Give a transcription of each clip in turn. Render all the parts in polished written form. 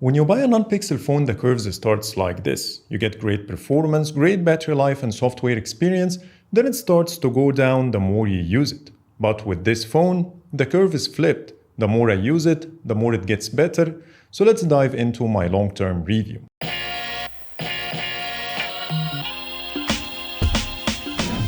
When you buy a non-Pixel phone, the curves starts like this. You get great performance, great battery life and software experience, then it starts to go down the more you use it. But with this phone, the curve is flipped. The more I use it, the more it gets better. So let's dive into my long-term review.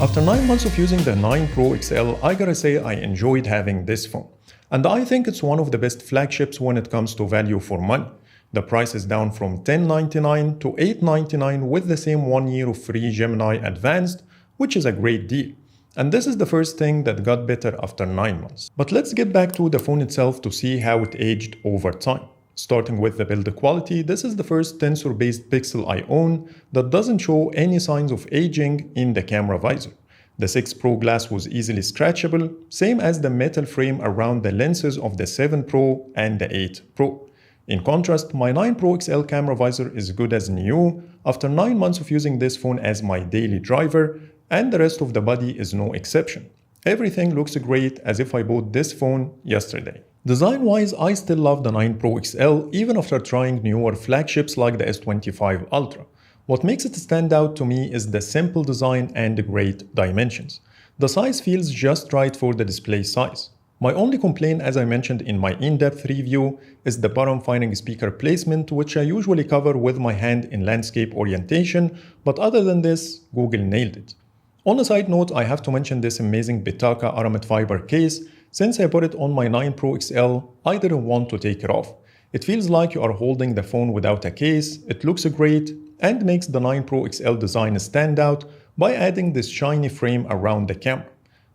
After 9 months of using the 9 Pro XL, I gotta say I enjoyed having this phone. And I think it's one of the best flagships when it comes to value for money. The price is down from $1099 to $899 with the same 1 year of free Gemini Advanced, which is a great deal. And this is the first thing that got better after 9 months. But let's get back to the phone itself to see how it aged over time. Starting with the build quality, this is the first Tensor-based Pixel I own that doesn't show any signs of aging in the camera visor. The 6 Pro glass was easily scratchable, same as the metal frame around the lenses of the 7 Pro and the 8 Pro. In contrast, my 9 Pro XL camera visor is good as new after 9 months of using this phone as my daily driver, and the rest of the body is no exception. Everything looks great as if I bought this phone yesterday. Design-wise, I still love the 9 Pro XL even after trying newer flagships like the S25 Ultra. What makes it stand out to me is the simple design and the great dimensions. The size feels just right for the display size. My only complaint, as I mentioned in my in-depth review, is the bottom-finding speaker placement, which I usually cover with my hand in landscape orientation, but other than this, Google nailed it. On a side note, I have to mention this amazing PITAKA Aramid fiber case. Since I put it on my 9 Pro XL, I didn't want to take it off. It feels like you are holding the phone without a case, it looks great, and makes the 9 Pro XL design stand out by adding this shiny frame around the camera.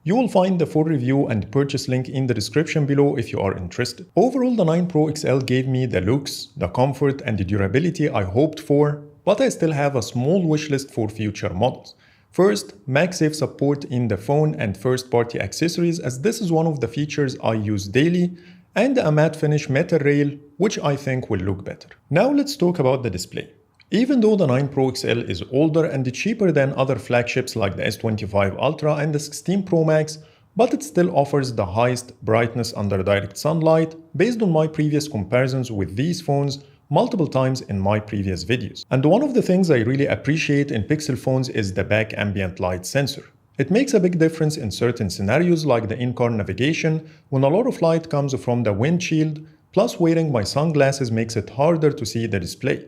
You will find the full review and purchase link in the description below if you are interested. Overall, the 9 Pro XL gave me the looks, the comfort, and the durability I hoped for, but I still have a small wishlist for future models. First, MagSafe support in the phone and first-party accessories, as this is one of the features I use daily, and a matte finish metal rail, which I think will look better. Now let's talk about the display. Even though the 9 Pro XL is older and cheaper than other flagships like the S25 Ultra and the 16 Pro Max, but it still offers the highest brightness under direct sunlight based on my previous comparisons with these phones multiple times in my previous videos. And one of the things I really appreciate in Pixel phones is the back ambient light sensor. It makes a big difference in certain scenarios like the in-car navigation when a lot of light comes from the windshield, plus wearing my sunglasses makes it harder to see the display.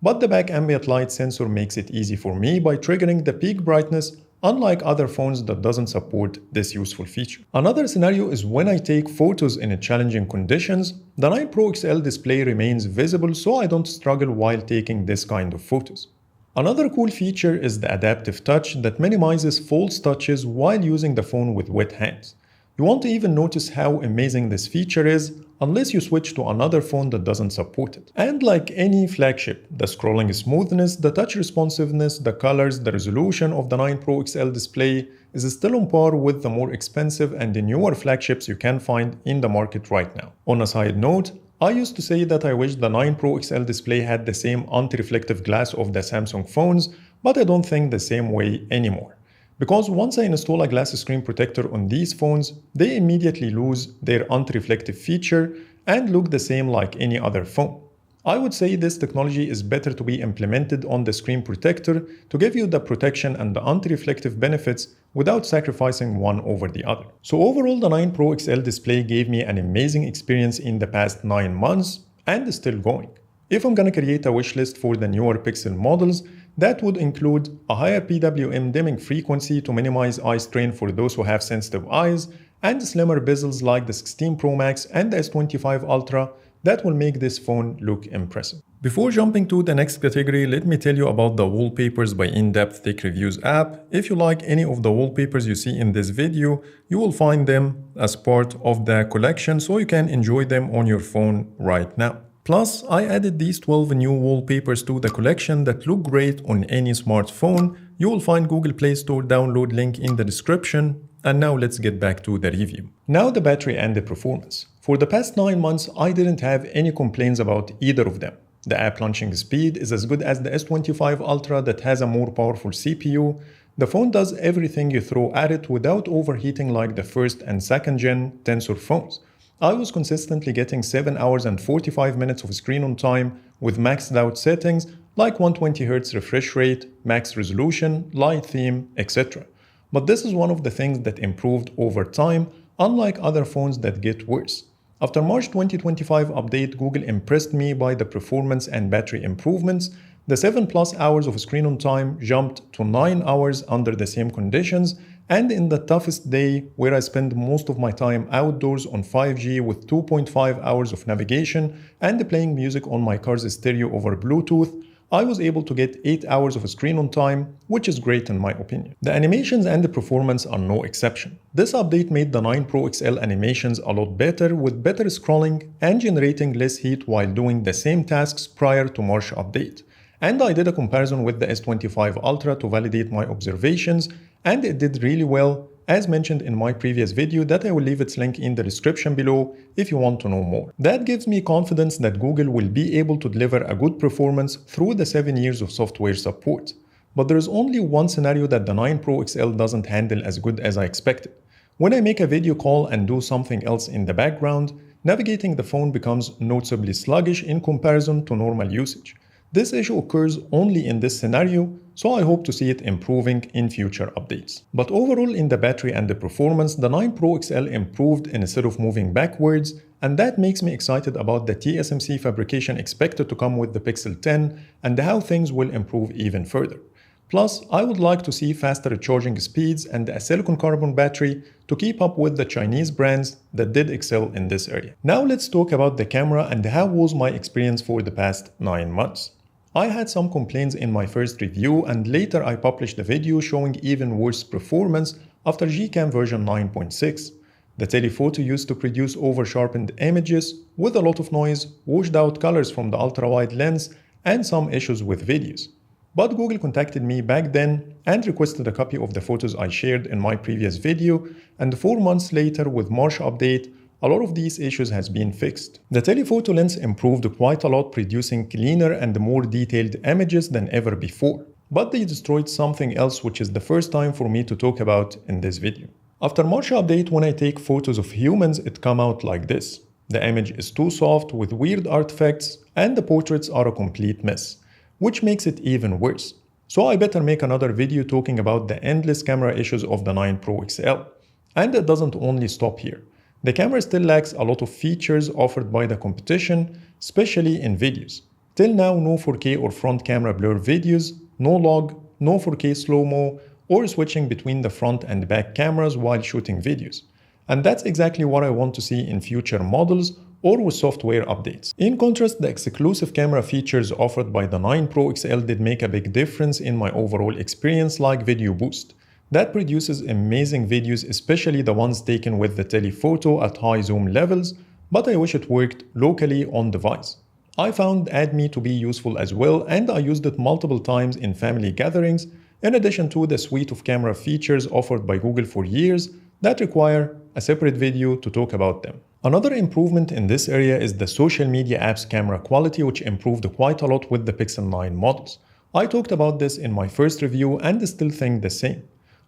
But the back ambient light sensor makes it easy for me by triggering the peak brightness, unlike other phones that doesn't support this useful feature. Another scenario is when I take photos in challenging conditions, the 9 Pro XL display remains visible so I don't struggle while taking this kind of photos. Another cool feature is the adaptive touch that minimizes false touches while using the phone with wet hands. You won't even notice how amazing this feature is unless you switch to another phone that doesn't support it. And like any flagship, the scrolling smoothness, the touch responsiveness, the colors, the resolution of the 9 Pro XL display is still on par with the more expensive and the newer flagships you can find in the market right now. On a side note, I used to say that I wish the 9 Pro XL display had the same anti-reflective glass of the Samsung phones, but I don't think the same way anymore. Because once I install a glass screen protector on these phones, they immediately lose their anti-reflective feature and look the same like any other phone. I would say this technology is better to be implemented on the screen protector to give you the protection and the anti-reflective benefits without sacrificing one over the other. So overall, the 9 Pro XL display gave me an amazing experience in the past 9 months and is still going. If I'm gonna create a wishlist for the newer Pixel models, that would include a higher PWM dimming frequency to minimize eye strain for those who have sensitive eyes, and slimmer bezels like the 16 Pro Max and the S25 Ultra that will make this phone look impressive. Before jumping to the next category, let me tell you about the Wallpapers by In-Depth Tech Reviews app. If you like any of the wallpapers you see in this video, you will find them as part of the collection so you can enjoy them on your phone right now. Plus, I added these 12 new wallpapers to the collection that look great on any smartphone. You will find Google Play Store download link in the description. And now let's get back to the review. Now the battery and the performance. For the past 9 months, I didn't have any complaints about either of them. The app launching speed is as good as the S25 Ultra that has a more powerful CPU. The phone does everything you throw at it without overheating like the first and second gen Tensor phones. I was consistently getting 7 hours and 45 minutes of screen on time with maxed out settings like 120Hz refresh rate, max resolution, light theme, etc. But this is one of the things that improved over time, unlike other phones that get worse. After March 2025 update, Google impressed me by the performance and battery improvements. The 7+ hours of screen on time jumped to 9 hours under the same conditions, and in the toughest day, where I spend most of my time outdoors on 5G with 2.5 hours of navigation and playing music on my car's stereo over Bluetooth, I was able to get 8 hours of screen on time, which is great in my opinion. The animations and the performance are no exception. This update made the 9 Pro XL animations a lot better, with better scrolling and generating less heat while doing the same tasks prior to March update. And I did a comparison with the S25 Ultra to validate my observations, and it did really well, as mentioned in my previous video that I will leave its link in the description below if you want to know more. That gives me confidence that Google will be able to deliver a good performance through the 7 years of software support. But there is only one scenario that the 9 Pro XL doesn't handle as good as I expected. When I make a video call and do something else in the background, navigating the phone becomes noticeably sluggish in comparison to normal usage. This issue occurs only in this scenario, so I hope to see it improving in future updates. But overall, in the battery and the performance, the 9 Pro XL improved instead of moving backwards, and that makes me excited about the TSMC fabrication expected to come with the Pixel 10 and how things will improve even further. Plus, I would like to see faster charging speeds and a silicon carbon battery to keep up with the Chinese brands that did excel in this area. Now let's talk about the camera and how was my experience for the past 9 months. I had some complaints in my first review, and later I published a video showing even worse performance after Gcam version 9.6. The telephoto used to produce over-sharpened images with a lot of noise, washed out colors from the ultra-wide lens, and some issues with videos. But Google contacted me back then and requested a copy of the photos I shared in my previous video, and 4 months later with March update, a lot of these issues has been fixed. The telephoto lens improved quite a lot, producing cleaner and more detailed images than ever before. But they destroyed something else, which is the first time for me to talk about in this video. After March update, when I take photos of humans, it come out like this. The image is too soft with weird artifacts, and the portraits are a complete mess, which makes it even worse. So I better make another video talking about the endless camera issues of the 9 Pro XL. And it doesn't only stop here. The camera still lacks a lot of features offered by the competition, especially in videos. Till now, no 4K or front camera blur videos, no log, no 4K slow-mo, or switching between the front and back cameras while shooting videos. And that's exactly what I want to see in future models or with software updates. In contrast, the exclusive camera features offered by the 9 Pro XL did make a big difference in my overall experience, like Video Boost. That produces amazing videos, especially the ones taken with the telephoto at high zoom levels, but I wish it worked locally on device. I found AdMe to be useful as well, and I used it multiple times in family gatherings, in addition to the suite of camera features offered by Google for years that require a separate video to talk about them. Another improvement in this area is the social media apps camera quality, which improved quite a lot with the Pixel 9 models. I talked about this in my first review and still think the same.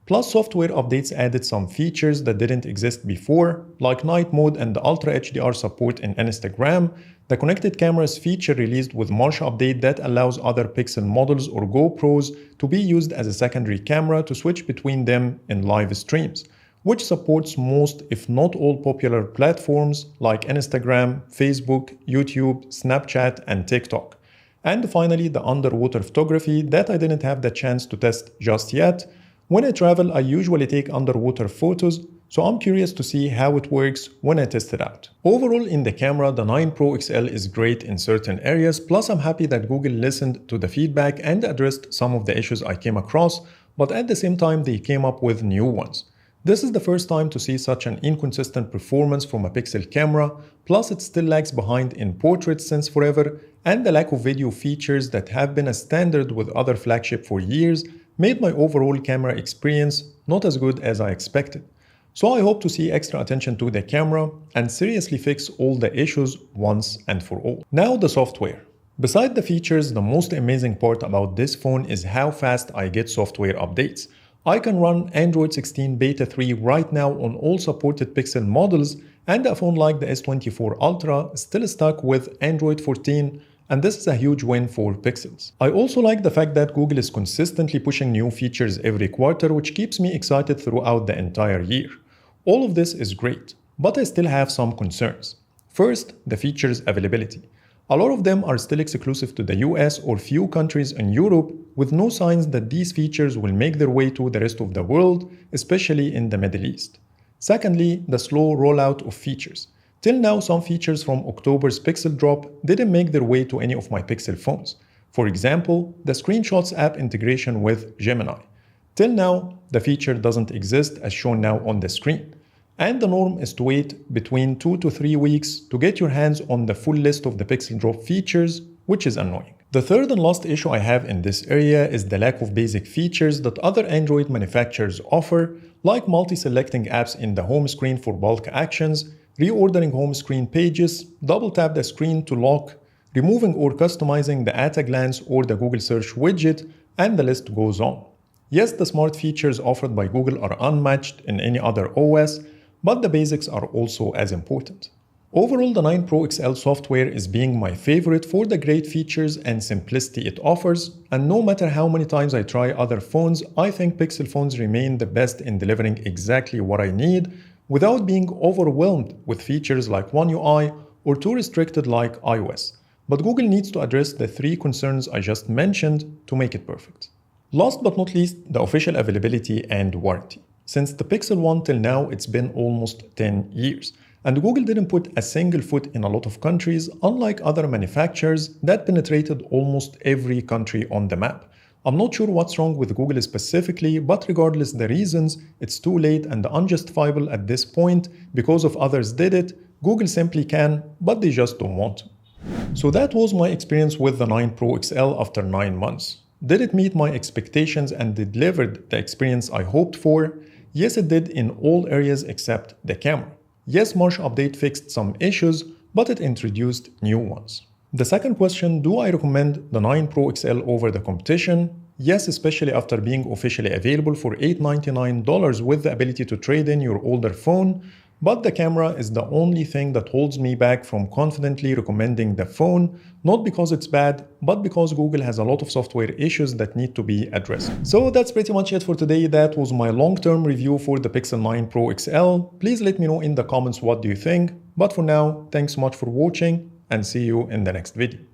Plus, software updates added some features that didn't exist before, like night mode and the Ultra HDR support in Instagram, the connected cameras feature released with March update that allows other Pixel models or GoPros to be used as a secondary camera to switch between them in live streams, which supports most, if not all, popular platforms like Instagram, Facebook, YouTube, Snapchat, and TikTok. And finally, the underwater photography that I didn't have the chance to test just yet. When I travel, I usually take underwater photos, so I'm curious to see how it works when I test it out. Overall, in the camera, the 9 Pro XL is great in certain areas, plus I'm happy that Google listened to the feedback and addressed some of the issues I came across, but at the same time they came up with new ones. This is the first time to see such an inconsistent performance from a Pixel camera, plus it still lags behind in portraits since forever, and the lack of video features that have been a standard with other flagship for years made my overall camera experience not as good as I expected. So I hope to see extra attention to the camera and seriously fix all the issues once and for all. Now the software. Beside the features, the most amazing part about this phone is how fast I get software updates. I can run Android 16 Beta 3 right now on all supported Pixel models, and a phone like the S24 Ultra is still stuck with Android 14, and this is a huge win for Pixels. I also like the fact that Google is consistently pushing new features every quarter, which keeps me excited throughout the entire year. All of this is great, but I still have some concerns. First, the features availability. A lot of them are still exclusive to the US or few countries in Europe, with no signs that these features will make their way to the rest of the world, especially in the Middle East. Secondly, the slow rollout of features. Till now, some features from October's Pixel drop didn't make their way to any of my Pixel phones. For example, the Screenshots app integration with Gemini. Till now, the feature doesn't exist as shown now on the screen. And the norm is to wait between 2 to 3 weeks to get your hands on the full list of the Pixel drop features, which is annoying. The third and last issue I have in this area is the lack of basic features that other Android manufacturers offer, like multi-selecting apps in the home screen for bulk actions, reordering home screen pages, double-tap the screen to lock, removing or customizing the at-a-glance or the Google search widget, and the list goes on. Yes, the smart features offered by Google are unmatched in any other OS, but the basics are also as important. Overall, the 9 Pro XL software is being my favorite for the great features and simplicity it offers, and no matter how many times I try other phones, I think Pixel phones remain the best in delivering exactly what I need without being overwhelmed with features like One UI or too restricted like iOS. But Google needs to address the 3 concerns I just mentioned to make it perfect. Last but not least, the official availability and warranty. Since the Pixel 1 till now, it's been almost 10 years. And Google didn't put a single foot in a lot of countries, unlike other manufacturers that penetrated almost every country on the map. I'm not sure what's wrong with Google specifically, but regardless the reasons, it's too late and unjustifiable at this point because of others did it. Google simply can, but they just don't want to. So that was my experience with the 9 Pro XL after 9 months. Did it meet my expectations and delivered the experience I hoped for? Yes, it did in all areas except the camera. Yes, March update fixed some issues, but it introduced new ones. The second question, do I recommend the 9 Pro XL over the competition? Yes, especially after being officially available for $899 with the ability to trade in your older phone, but the camera is the only thing that holds me back from confidently recommending the phone, not because it's bad, but because Google has a lot of software issues that need to be addressed. So that's pretty much it for today. That was my long-term review for the Pixel 9 Pro XL. Please let me know in the comments what do you think. But for now, thanks so much for watching and see you in the next video.